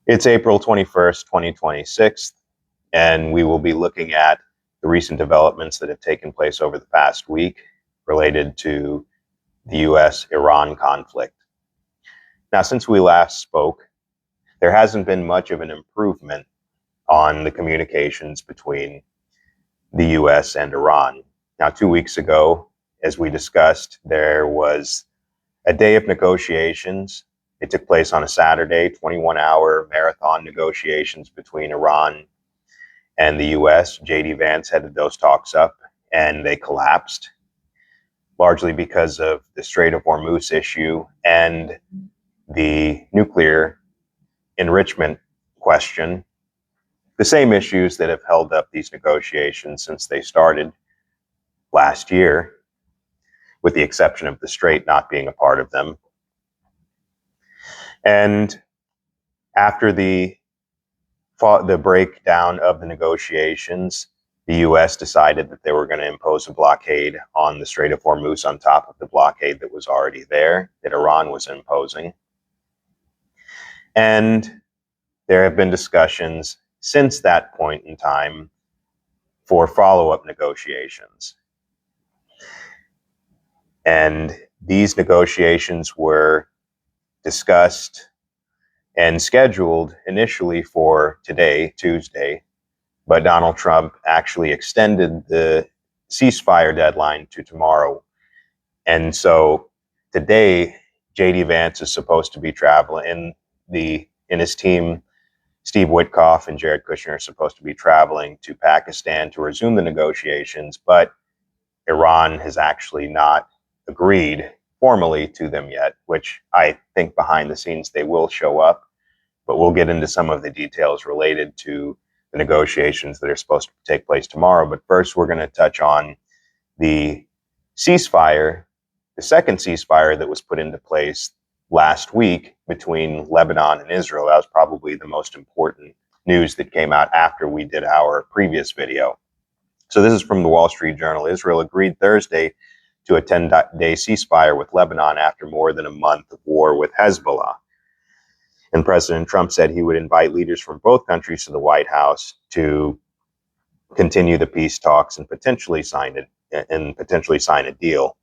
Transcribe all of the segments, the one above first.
It's April 21st, 2026, and we will be looking at the recent developments that have taken place over the past week related to the U.S.-Iran conflict. Now, since we last spoke, there hasn't been much of an improvement on the communications between the U.S. and Iran. Now, 2 weeks ago, as we discussed, there was a day of negotiations. It took place on a Saturday, 21-hour marathon negotiations between Iran and the U.S. J.D. Vance headed those talks up, and they collapsed, largely because of the Strait of Hormuz issue and the nuclear enrichment question, the same issues that have held up these negotiations since they started last year, with the exception of the Strait not being a part of them. And after the breakdown of the negotiations, the U.S. decided that they were going to impose a blockade on the Strait of Hormuz on top of the blockade that was already there, that Iran was imposing. And there have been discussions since that point in time for follow-up negotiations. And these negotiations were discussed and scheduled initially for today, Tuesday, but Donald Trump actually extended the ceasefire deadline to tomorrow. And so today, J.D. Vance is supposed to be traveling, in his team, Steve Witkoff and Jared Kushner are supposed to be traveling to Pakistan to resume the negotiations, but Iran has actually not agreed formally to them yet, which I think behind the scenes they will show up. But we'll get into some of the details related to the negotiations that are supposed to take place tomorrow. But first, we're going to touch on the ceasefire, the second ceasefire that was put into place last week between Lebanon and Israel. That was probably the most important news that came out after we did our previous video. So this is from the Wall Street Journal. Israel agreed Thursday to a 10-day ceasefire with Lebanon after more than a month of war with Hezbollah. And President Trump said he would invite leaders from both countries to the White House to continue the peace talks and potentially sign a deal.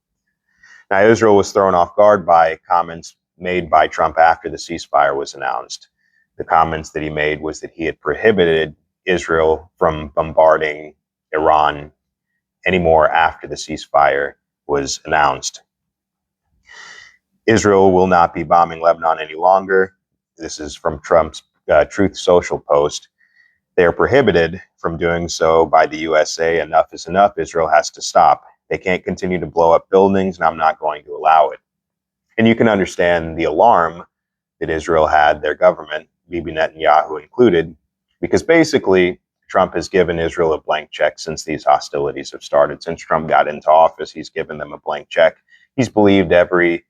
Now, Israel was thrown off guard by comments made by Trump after the ceasefire was announced. The comments that he made was that he had prohibited Israel from bombarding Iran anymore after the ceasefire was announced. Israel will not be bombing Lebanon any longer. This is from Trump's Truth Social post. They are prohibited from doing so by the USA. Enough is enough. Israel has to stop. They can't continue to blow up buildings, and I'm not going to allow it. And you can understand the alarm that Israel had, their government, Bibi Netanyahu included, because basically Trump has given Israel a blank check since these hostilities have started. Since Trump got into office, he's given them a blank check. He's believed everything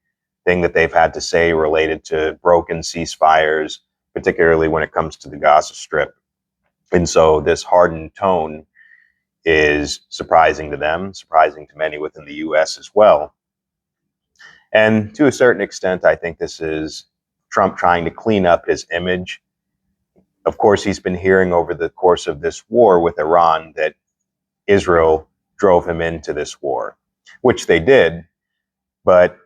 that they've had to say related to broken ceasefires, particularly when it comes to the Gaza Strip. And so this hardened tone is surprising to them, surprising to many within the U.S. as well. And to a certain extent, I think this is Trump trying to clean up his image. Of course, he's been hearing over the course of this war with Iran that Israel drove him into this war, which they did, but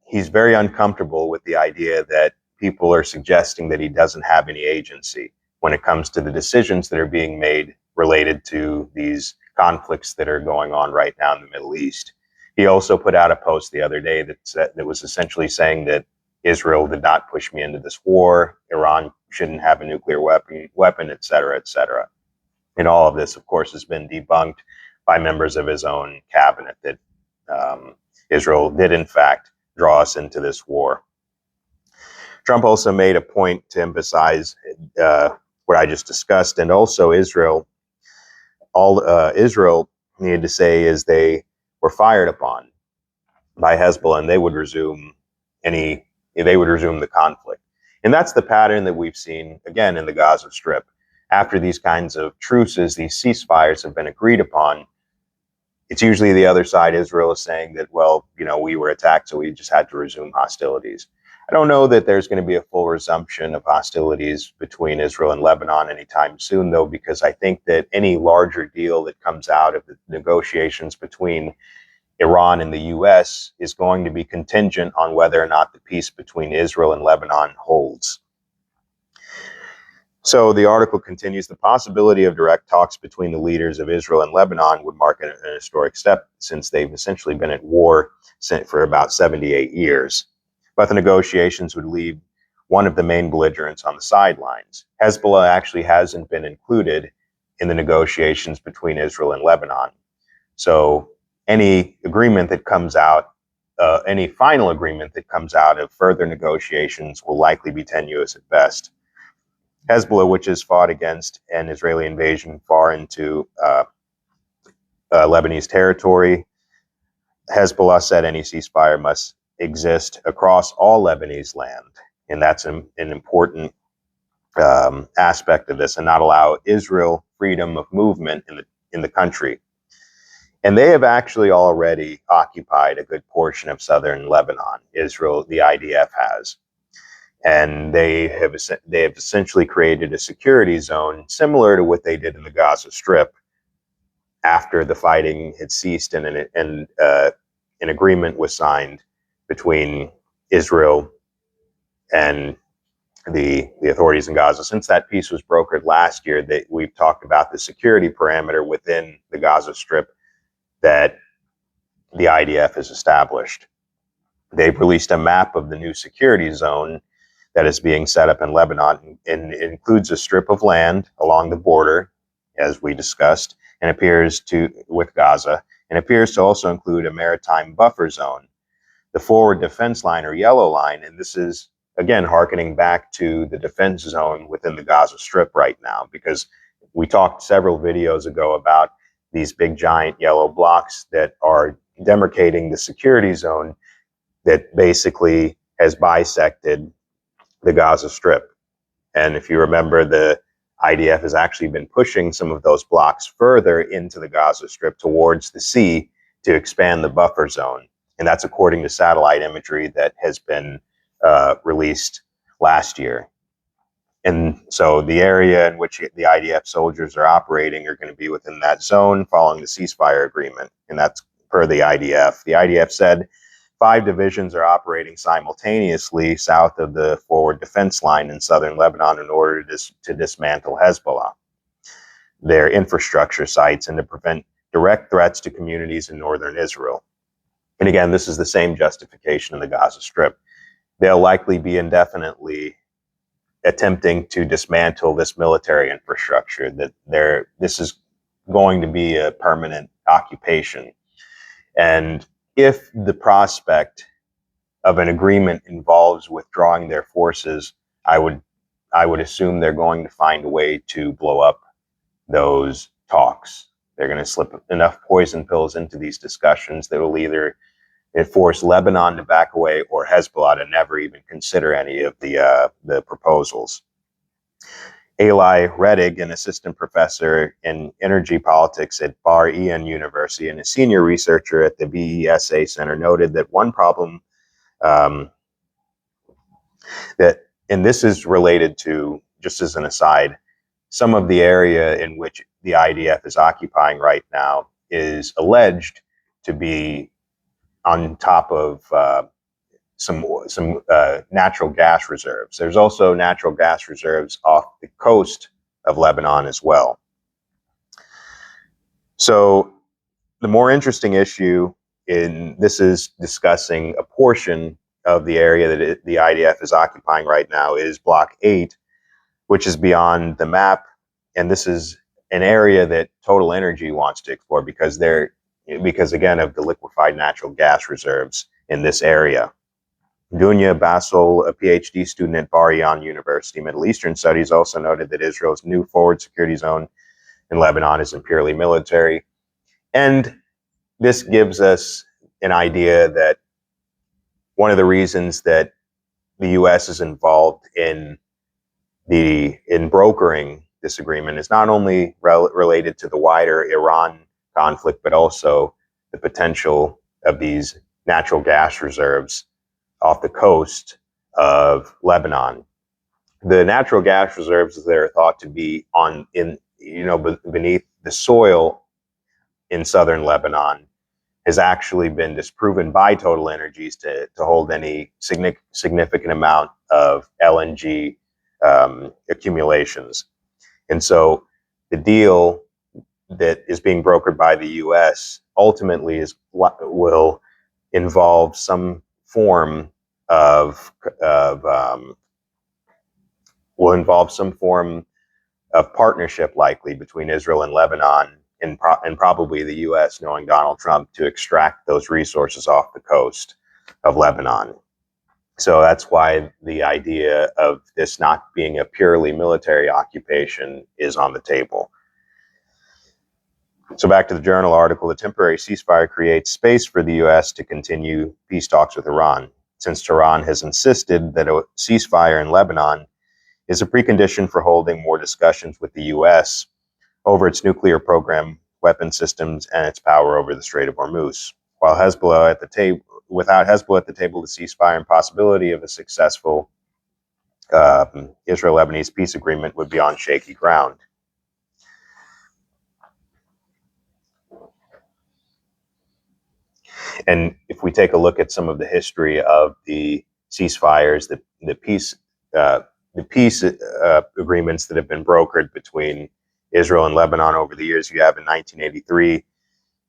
he's very uncomfortable with the idea that people are suggesting that he doesn't have any agency when it comes to the decisions that are being made related to these conflicts that are going on right now in the Middle East. He also put out a post the other day that was essentially saying that Israel did not push me into this war, Iran shouldn't have a nuclear weapon, et cetera, et cetera. And all of this, of course, has been debunked by members of his own cabinet that Israel did, in fact, draw us into this war. Trump also made a point to emphasize what I just discussed, and also Israel needed to say is they were fired upon by Hezbollah, and they would resume the conflict. And that's the pattern that we've seen again in the Gaza Strip. After these kinds of truces, these ceasefires have been agreed upon, it's usually the other side, Israel, is saying that, well, we were attacked, so we just had to resume hostilities. I don't know that there's going to be a full resumption of hostilities between Israel and Lebanon anytime soon, though, because I think that any larger deal that comes out of the negotiations between Iran and the U.S. is going to be contingent on whether or not the peace between Israel and Lebanon holds. So the article continues, the possibility of direct talks between the leaders of Israel and Lebanon would mark an historic step, since they've essentially been at war for about 78 years. But the negotiations would leave one of the main belligerents on the sidelines. Hezbollah actually hasn't been included in the negotiations between Israel and Lebanon. So any agreement that comes out, any final agreement that comes out of further negotiations will likely be tenuous at best. Hezbollah, which has fought against an Israeli invasion far into Lebanese territory, Hezbollah said any ceasefire must exist across all Lebanese land, and that's an important aspect of this, and not allow Israel freedom of movement in the country. And they have actually already occupied a good portion of southern Lebanon. Israel, the IDF has. And they have essentially created a security zone similar to what they did in the Gaza Strip after the fighting had ceased and an agreement was signed between Israel and the authorities in Gaza. Since that peace was brokered last year, we've talked about the security parameter within the Gaza Strip that the IDF has established. They've released a map of the new security zone that is being set up in Lebanon, and it includes a strip of land along the border, as we discussed, and with Gaza, and appears to also include a maritime buffer zone, the forward defense line or yellow line, and this is, again, hearkening back to the defense zone within the Gaza Strip right now, because we talked several videos ago about these big giant yellow blocks that are demarcating the security zone that basically has bisected the Gaza Strip. And if you remember, the IDF has actually been pushing some of those blocks further into the Gaza Strip towards the sea to expand the buffer zone. And that's according to satellite imagery that has been released last year. And so the area in which the IDF soldiers are operating are going to be within that zone following the ceasefire agreement. And that's per the IDF. The IDF said 5 divisions are operating simultaneously south of the forward defense line in southern Lebanon in order to dismantle Hezbollah, their infrastructure sites, and to prevent direct threats to communities in northern Israel. And again, this is the same justification in the Gaza Strip. They'll likely be indefinitely attempting to dismantle this military infrastructure, this is going to be a permanent occupation. And if the prospect of an agreement involves withdrawing their forces, I would assume they're going to find a way to blow up those talks. They're going to slip enough poison pills into these discussions that will either force Lebanon to back away or Hezbollah to never even consider any of the proposals. Eli Rettig, an assistant professor in energy politics at Bar Ilan University and a senior researcher at the BESA Center, noted that one problem and this is related to, just as an aside, some of the area in which the IDF is occupying right now is alleged to be on top of some natural gas reserves. There's also natural gas reserves off the coast of Lebanon as well. So the more interesting issue in this is discussing a portion of the area that the IDF is occupying right now is Block 8, which is beyond the map. And this is an area that Total Energy wants to explore because again, of the liquefied natural gas reserves in this area. Dunya Basel, a PhD student at Bar Ilan University Middle Eastern Studies, also noted that Israel's new forward security zone in Lebanon is purely military. And this gives us an idea that one of the reasons that the U.S. is involved in brokering this agreement is not only related to the wider Iran conflict, but also the potential of these natural gas reserves off the coast of Lebanon. The natural gas reserves that are thought to be beneath the soil in southern Lebanon has actually been disproven by Total Energies to hold any significant amount of LNG accumulations. And so the deal that is being brokered by the U.S. ultimately will involve some form of partnership, likely between Israel and Lebanon, and probably the U.S., knowing Donald Trump, to extract those resources off the coast of Lebanon. So that's why the idea of this not being a purely military occupation is on the table. So back to the Journal article, the temporary ceasefire creates space for the U.S. to continue peace talks with Iran, since Tehran has insisted that a ceasefire in Lebanon is a precondition for holding more discussions with the U.S. over its nuclear program, weapon systems, and its power over the Strait of Hormuz. While without Hezbollah at the table, the ceasefire and possibility of a successful Israel-Lebanese peace agreement would be on shaky ground. And if we take a look at some of the history of the ceasefires, the peace agreements that have been brokered between Israel and Lebanon over the years, you have in 1983,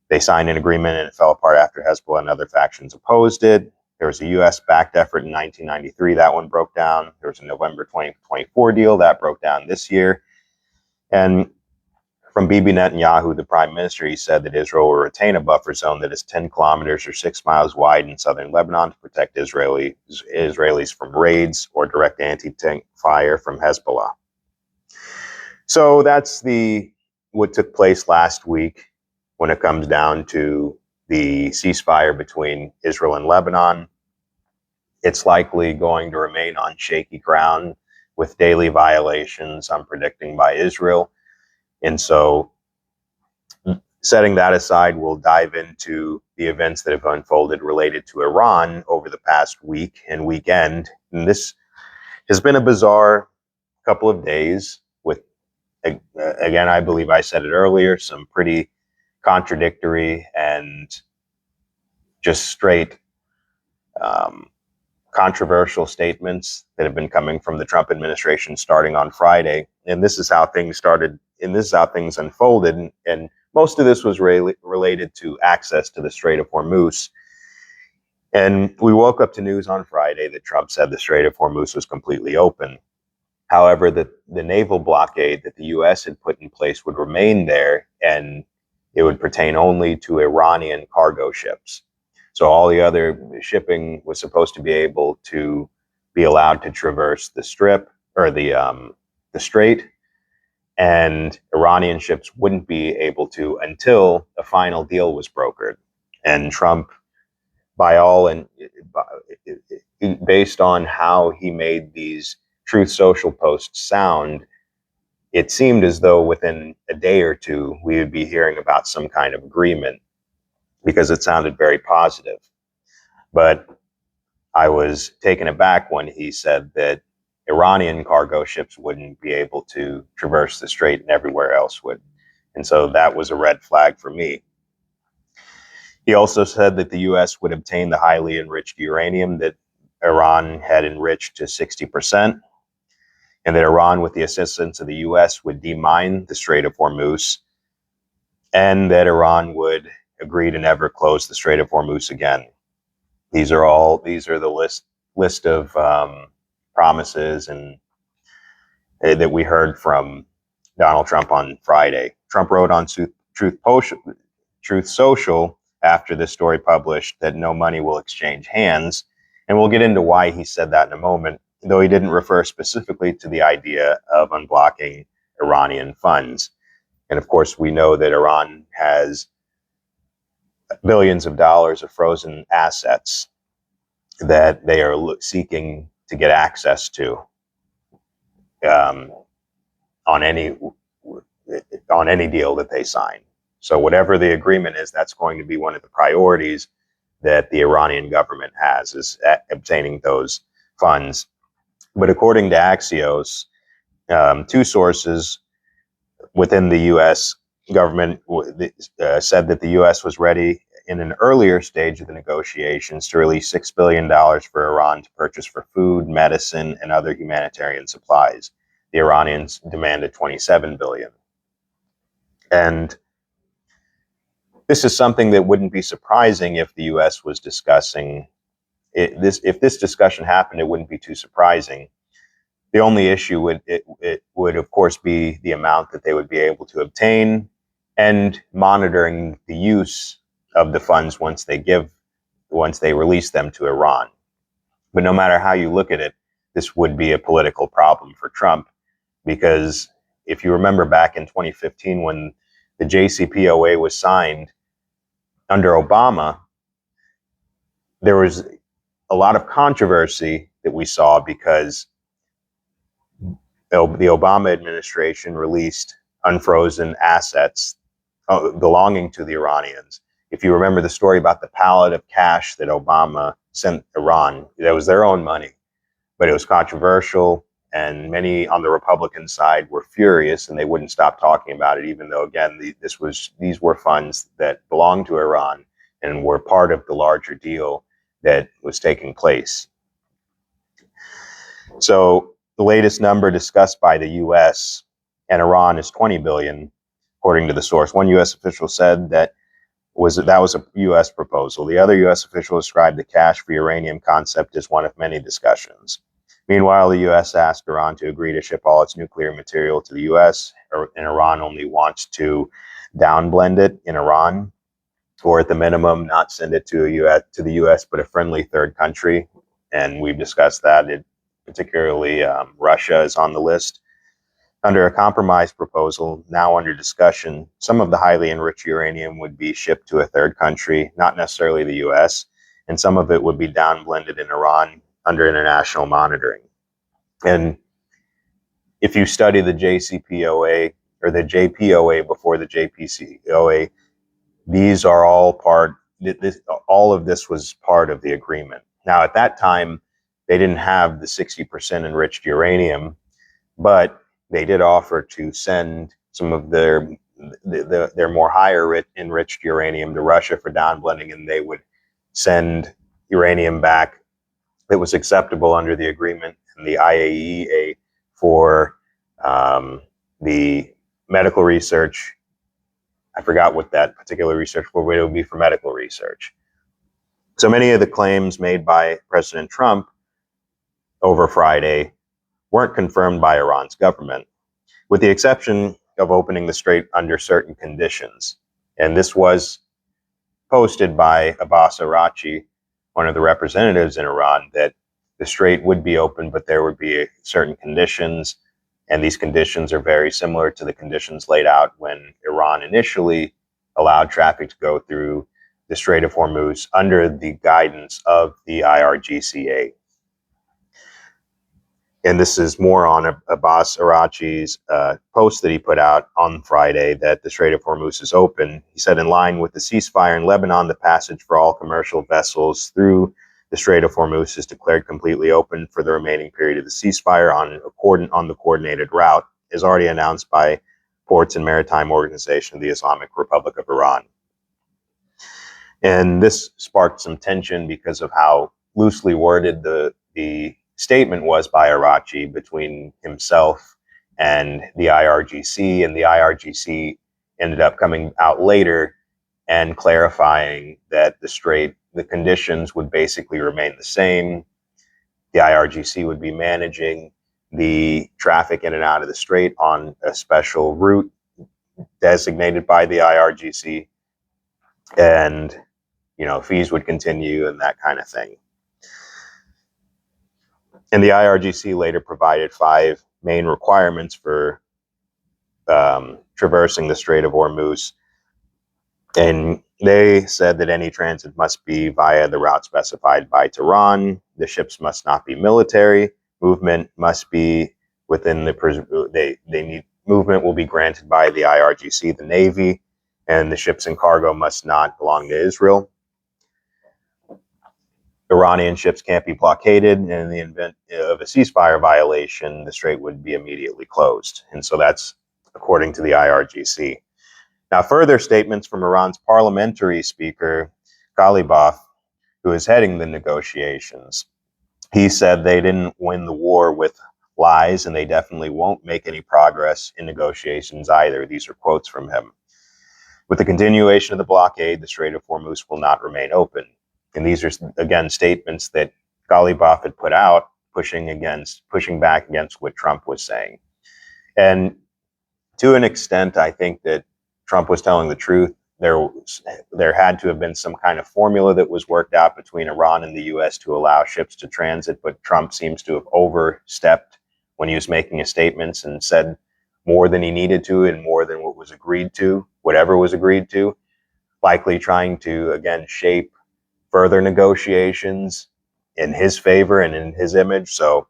they signed an agreement and it fell apart after Hezbollah and other factions opposed it. There was a U.S.-backed effort in 1993. That one broke down. There was a November 2024 deal that broke down this year. And from Bibi Netanyahu, the prime minister, he said that Israel will retain a buffer zone that is 10 kilometers or 6 miles wide in southern Lebanon to protect Israelis from raids or direct anti-tank fire from Hezbollah. So that's what took place last week when it comes down to the ceasefire between Israel and Lebanon. It's likely going to remain on shaky ground with daily violations, I'm predicting, by Israel. And so, setting that aside, we'll dive into the events that have unfolded related to Iran over the past week and weekend. And this has been a bizarre couple of days with, again, I believe I said it earlier, some pretty contradictory and just straight controversial statements that have been coming from the Trump administration starting on Friday. And this is how things started, and this is how things unfolded. And most of this was related to access to the Strait of Hormuz. And we woke up to news on Friday that Trump said the Strait of Hormuz was completely open. However, the naval blockade that the U.S. had put in place would remain there, and it would pertain only to Iranian cargo ships. So all the other shipping was supposed to be able to be allowed to traverse the strip or the strait, and Iranian ships wouldn't be able to until a final deal was brokered. And Trump, based on how he made these Truth Social posts sound, it seemed as though within a day or two we would be hearing about some kind of agreement, because it sounded very positive. But I was taken aback when he said that Iranian cargo ships wouldn't be able to traverse the strait and everywhere else would. And so that was a red flag for me. He also said that the U.S. would obtain the highly enriched uranium that Iran had enriched to 60%, and that Iran, with the assistance of the U.S., would demine the Strait of Hormuz, and that Iran would agree to never close the Strait of Hormuz again. These are the list of promises and that we heard from Donald Trump on Friday. Trump wrote on Truth Social after this story published that no money will exchange hands, and we'll get into why he said that in a moment, though he didn't refer specifically to the idea of unblocking Iranian funds. And of course, we know that Iran has billions of dollars of frozen assets that they are seeking to get access to on any deal that they sign. So whatever the agreement is, that's going to be one of the priorities that the Iranian government has, is obtaining those funds. But according to Axios, two sources within the U.S. government said that the U.S. was ready in an earlier stage of the negotiations to release $6 billion for Iran to purchase for food, medicine, and other humanitarian supplies. The Iranians demanded $27 billion. And this is something that wouldn't be surprising if the U.S. was discussing it. If this discussion happened, it wouldn't be too surprising. The only issue would, of course, be the amount that they would be able to obtain and monitoring the use of the funds once they release them to Iran. But no matter how you look at it, this would be a political problem for Trump, because if you remember back in 2015 when the JCPOA was signed under Obama, there was a lot of controversy that we saw because the Obama administration released unfrozen assets belonging to the Iranians. If you remember the story about the pallet of cash that Obama sent Iran, that was their own money, but it was controversial, and many on the Republican side were furious, and they wouldn't stop talking about it, even though, again, these were funds that belonged to Iran and were part of the larger deal that was taking place. So the latest number discussed by the U.S. and Iran is $20 billion, according to the source. One U.S. official said that was a U.S. proposal. The other U.S. official described the cash for uranium concept as one of many discussions. Meanwhile, the U.S. asked Iran to agree to ship all its nuclear material to the U.S., and Iran only wants to downblend it in Iran, or at the minimum, not send it to the U.S., but a friendly third country. And we've discussed that. Particularly, Russia is on the list. Under a compromise proposal now under discussion, some of the highly enriched uranium would be shipped to a third country, not necessarily the U.S., and some of it would be downblended in Iran under international monitoring. And if you study the JCPOA or the JPOA before the JPCOA, these are all all of this was part of the agreement. Now, at that time, they didn't have the 60% enriched uranium, but they did offer to send some of their more higher enriched uranium to Russia for downblending, and they would send uranium back that was acceptable under the agreement and the IAEA for the medical research. I forgot what that particular research was, but it would be for medical research. So many of the claims made by President Trump over Friday weren't confirmed by Iran's government, with the exception of opening the strait under certain conditions. And this was posted by Abbas Araghchi, one of the representatives in Iran, that the strait would be open, but there would be certain conditions. And these conditions are very similar to the conditions laid out when Iran initially allowed traffic to go through the Strait of Hormuz under the guidance of the IRGCA. And this is more on Abbas Araghchi's post that he put out on Friday, that the Strait of Hormuz is open. He said, in line with the ceasefire in Lebanon, the passage for all commercial vessels through the Strait of Hormuz is declared completely open for the remaining period of the ceasefire on the coordinated route, as already announced by Ports and Maritime Organization of the Islamic Republic of Iran. And this sparked some tension because of how loosely worded the statement was by Araghchi between himself and the IRGC, and the IRGC ended up coming out later and clarifying that the conditions would basically remain the same. The IRGC would be managing the traffic in and out of the strait on a special route designated by the IRGC, and fees would continue and that kind of thing. And the IRGC later provided 5 main requirements for traversing the Strait of Hormuz. And they said that any transit must be via the route specified by Tehran. The ships must not be military. Movement must be within movement will be granted by the IRGC, the Navy, and the ships and cargo must not belong to Israel. Iranian ships can't be blockaded, and in the event of a ceasefire violation, the strait would be immediately closed. And so that's according to the IRGC. Now, further statements from Iran's parliamentary speaker, Ghalibaf, who is heading the negotiations, he said they didn't win the war with lies, and they definitely won't make any progress in negotiations either. These are quotes from him. With the continuation of the blockade, the Strait of Hormuz will not remain open. And these are, again, statements that Ghalibaf had put out, pushing back against what Trump was saying. And to an extent, I think that Trump was telling the truth. There had to have been some kind of formula that was worked out between Iran and the U.S. to allow ships to transit, but Trump seems to have overstepped when he was making his statements and said more than he needed to and more than what was agreed to, whatever was agreed to, likely trying to, again, shape further negotiations in his favor and in his image. So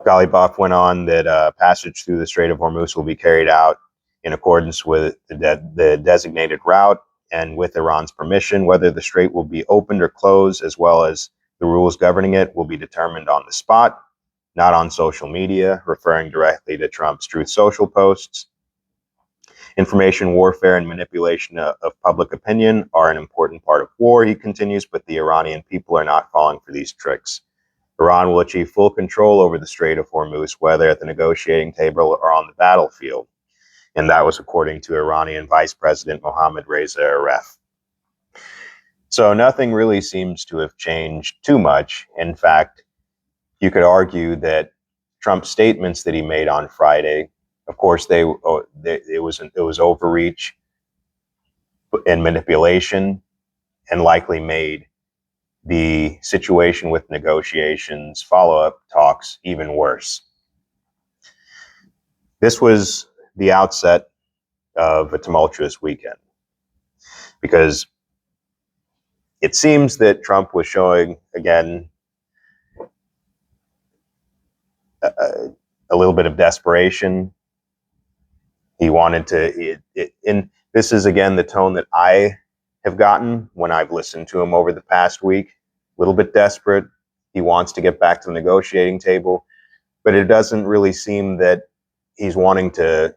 Ghalibaf went on that passage through the Strait of Hormuz will be carried out in accordance with the designated route and with Iran's permission. Whether the strait will be opened or closed, as well as the rules governing it, will be determined on the spot, not on social media, referring directly to Trump's Truth Social posts. Information warfare and manipulation of public opinion are an important part of war, he continues, but the Iranian people are not falling for these tricks. Iran will achieve full control over the Strait of Hormuz, whether at the negotiating table or on the battlefield. And that was according to Iranian Vice President Mohammad Reza Aref. So nothing really seems to have changed too much. In fact, you could argue that Trump's statements that he made on Friday, of course, it was overreach and manipulation, and likely made the situation with negotiations, follow-up talks, even worse. This was the outset of a tumultuous weekend, because it seems that Trump was showing, again, a little bit of desperation. He wanted to, and this is, again, the tone that I have gotten when I've listened to him over the past week. A little bit desperate. He wants to get back to the negotiating table, but it doesn't really seem that he's wanting to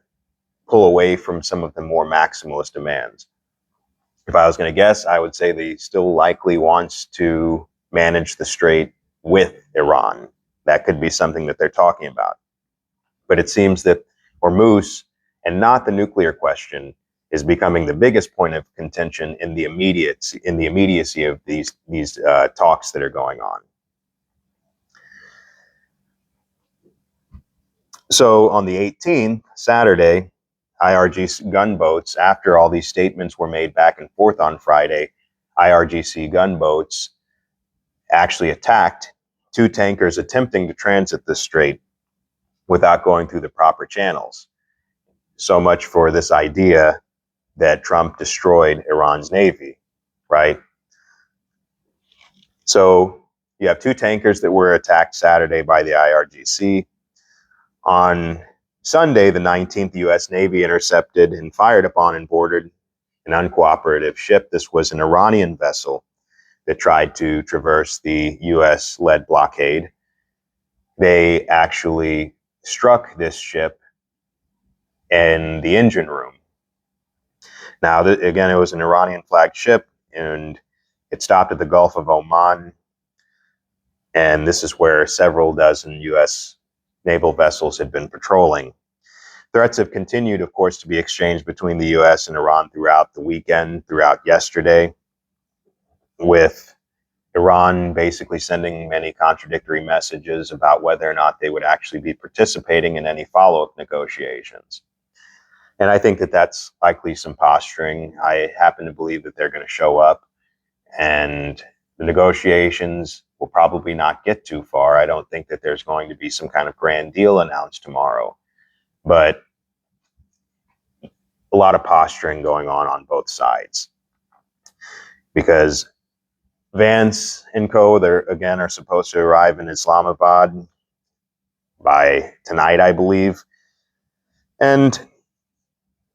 pull away from some of the more maximalist demands. If I was going to guess, I would say that he still likely wants to manage the strait with Iran. That could be something that they're talking about. But it seems that Hormuz, and not the nuclear question, is becoming the biggest point of contention in the immediacy of these talks that are going on. So on the 18th, Saturday, IRGC gunboats, after all these statements were made back and forth on Friday, IRGC gunboats actually attacked two tankers attempting to transit the strait without going through the proper channels. So much for this idea that Trump destroyed Iran's navy, right? So you have two tankers that were attacked Saturday by the IRGC. On Sunday, the 19th, U.S. Navy intercepted and fired upon and boarded an uncooperative ship. This was an Iranian vessel that tried to traverse the U.S.-led blockade. They actually struck this ship in the engine room. Now, again, it was an Iranian-flagged ship, and it stopped at the Gulf of Oman, and this is where several dozen U.S. naval vessels had been patrolling. Threats have continued, of course, to be exchanged between the U.S. and Iran throughout the weekend, throughout yesterday, with Iran basically sending many contradictory messages about whether or not they would actually be participating in any follow-up negotiations. And I think that that's likely some posturing. I happen to believe that they're going to show up, and the negotiations will probably not get too far. I don't think that there's going to be some kind of grand deal announced tomorrow. But a lot of posturing going on both sides, because Vance and co, again, are supposed to arrive in Islamabad by tonight, I believe. And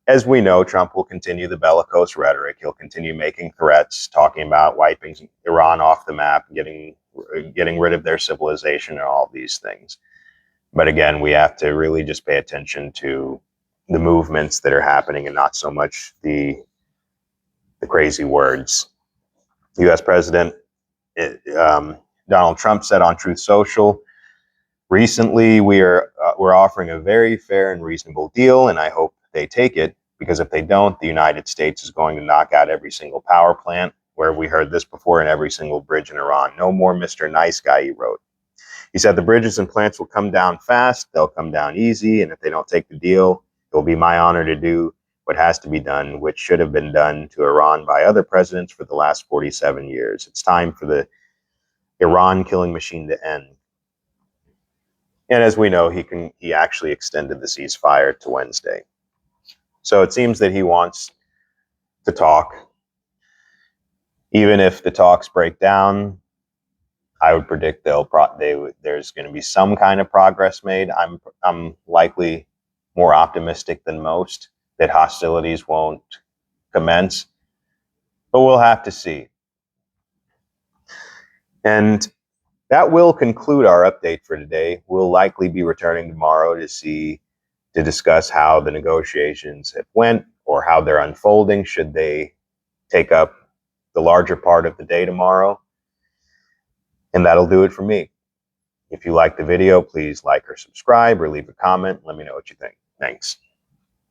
as we know, Trump will continue the bellicose rhetoric. He'll continue making threats, talking about wiping Iran off the map, getting rid of their civilization and all of these things. But again, we have to really just pay attention to the movements that are happening and not so much the crazy words. U.S. President Donald Trump said on Truth Social recently, we're offering a very fair and reasonable deal, and I hope they take it, because if they don't, the United States is going to knock out every single power plant, where we heard this before, and every single bridge in Iran. No more Mr. Nice Guy, he wrote. He said the bridges and plants will come down fast, they'll come down easy, and if they don't take the deal, it will be my honor to do what has to be done, which should have been done to Iran by other presidents for the last 47 years. It's time for the Iran killing machine to end. And as we know, he actually extended the ceasefire to Wednesday. So it seems that he wants to talk. Even if the talks break down, I would predict there's going to be some kind of progress made. I'm likely more optimistic than most that hostilities won't commence, but we'll have to see. And that will conclude our update for today. We'll likely be returning tomorrow to discuss how the negotiations have went or how they're unfolding, should they take up the larger part of the day tomorrow. And that'll do it for me. If you like the video, please like or subscribe or leave a comment. Let me know what you think. Thanks.